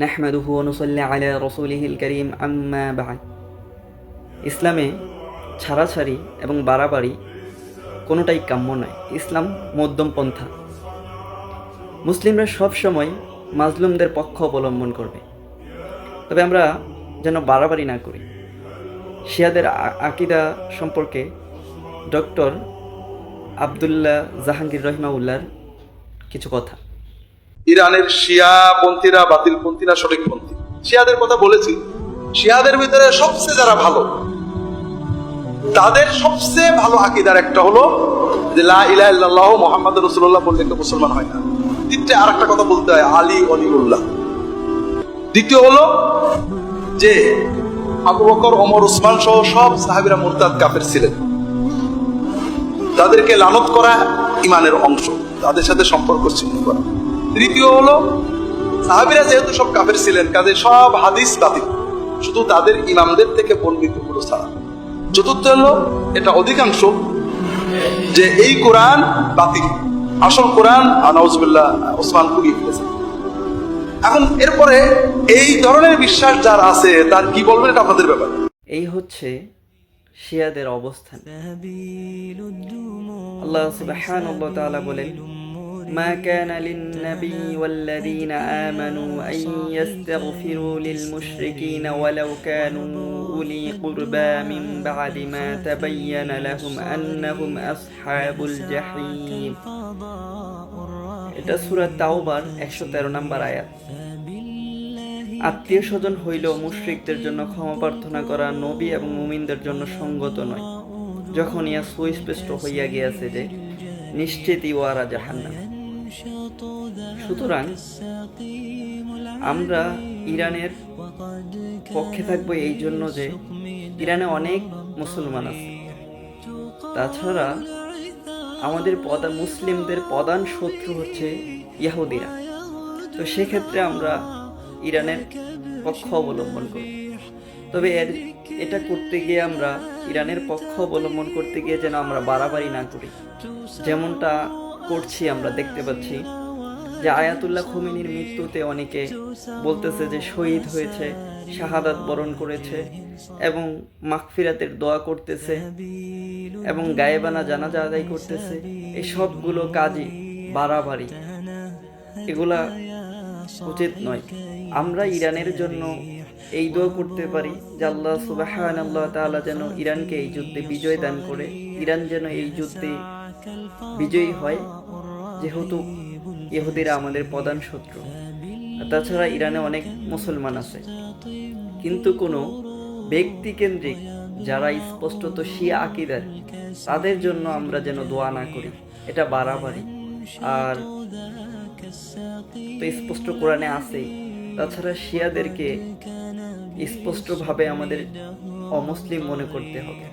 নাহমাদুহু ওয়া নুসাল্লি আলা রাসূলিহিল কারীম আম্মা বা'দ। ইসলামে ছাড়াছাড়ি এবং বাড়াবাড়ি কোনোটাই কাম্য নয়। ইসলাম মধ্যম পন্থা। মুসলিমরা সবসময় মাজলুমদের পক্ষ অবলম্বন করবে, তবে আমরা যেন বাড়াবাড়ি না করি। শিয়াদের আকিদা সম্পর্কে ডক্টর আবদুল্লাহ জাহাঙ্গীর রহিমাউল্লাহর কিছু কথা। ইরানের শিয়া পন্থীরা বাতিলপন্থীরা সঠিকপন্থী। শিয়াদের কথা বলেছি, শিয়াদের ভিতরে সবচেয়ে যারা ভালো, তাদের সবচেয়ে ভালো আকীদার একটা হলো যে লা ইলাহা ইল্লাল্লাহ মুহাম্মাদুর রাসূলুল্লাহ বললে কেউ মুসলমান হয় না। দ্বিতীয় আরেকটা কথা বলতে হয়, আলী ওয়ালিউল্লাহ। দ্বিতীয় হলো যে আবু বকর, ওমর, উসমান সহ সব সাহাবীরা মুরতাদ কাফের ছিলেন, তাদেরকে লানত করা ঈমানের অংশ, তাদের সাথে সম্পর্ক ছিন্ন করা। তৃতীয় হলো সাহাবীরা যেহেতু সব কাফের ছিলেন, কাজে সব হাদিস বাতিল, শুধু তাদের ইমামদের থেকে বর্ণিত হলো ছাড়া। চতুর্থ হলো এটা অধিকাংশ যে এই কোরআন বাতিল, আসল কোরআন নাউজুবিল্লাহ ওসমান কুড়িয়ে ফেলেছে। এখন এরপরে এই ধরনের বিশ্বাস যার আছে তার কি বলবেন, এটা আপনাদের ব্যাপার। এই হচ্ছে শিয়াদের অবস্থান। আল্লাহ সুবহানাহু ওয়া তাআলা বলেন, মা কানা লিন-নবী ওয়াল-লাযীনা আমানু আন ইস্তাগফিরু লিল-মুশরিকিনা ওয়ালাউ কানু উলি কুরবা মিন বা'দি মা তাবায়্যানা লাহুম আন্নাহুম আসহাবুল জাহিম। এটা সূরা তাওবার 113 নম্বর আয়াত। আত্মীয় স্বজন হইলেও মুশরিকদের জন্য ক্ষমা প্রার্থনা করা নবী এবং মুমিনদের জন্য সঙ্গত নয়, যখন ইয়া সুস্পষ্ট হইয়া গিয়াছে যে নিশ্চিতই ওয়ারা জাহান্নাম। সুতরাং আমরা ইরানের পক্ষে থাকবো এই জন্য যে ইরানে অনেক মুসলমান আছে। তাছাড়া আমাদের মুসলিমদের প্রধান শত্রু হচ্ছে ইহুদিরা। তো সেক্ষেত্রে আমরা ইরানের পক্ষ অবলম্বন করব। তবে এটা করতে গিয়ে আমরা ইরানের পক্ষ অবলম্বন করতে গিয়ে যেন আমরা বাড়াবাড়ি না করি, যেমনটা করছি। আমরা দেখতে পাচ্ছি যে আয়াতুল্লাহ খোমেনির মৃত্যুতে অনেকে বলতেছে যে শহীদ হয়েছে, শাহাদাত বরণ করেছে এবং মাগফিরাতের দোয়া করতেছে এবং গায়েবানা জানাজা আদায় করতেছে। এই সবগুলো কাজই বাড়াবাড়ি, এগুলা উচিত নয়। আমরা ইরানের জন্য এই দোয়া করতে পারি যে আল্লাহ সুবহানাহু ওয়া তাআলা যেন ইরানকে এই যুদ্ধে বিজয় দান করে, ইরান যেন এই যুদ্ধে বিজয়ী হয়, যেহেতু ইহুদিরা আমাদের প্রধান শত্রু। তাছাড়া ইরানে অনেক মুসলমান আছে, কিন্তু কোনো ব্যক্তিকেন্দ্রিক যারা স্পষ্টত শিয়া আকীদার, তাদের জন্য আমরা যেন দোয়া না করি, এটা বাড়াবাড়ি। আর তো স্পষ্ট কোরআনে আছে। তাছাড়া শিয়াদেরকে স্পষ্টভাবে আমাদের অমুসলিম মনে করতে হবে।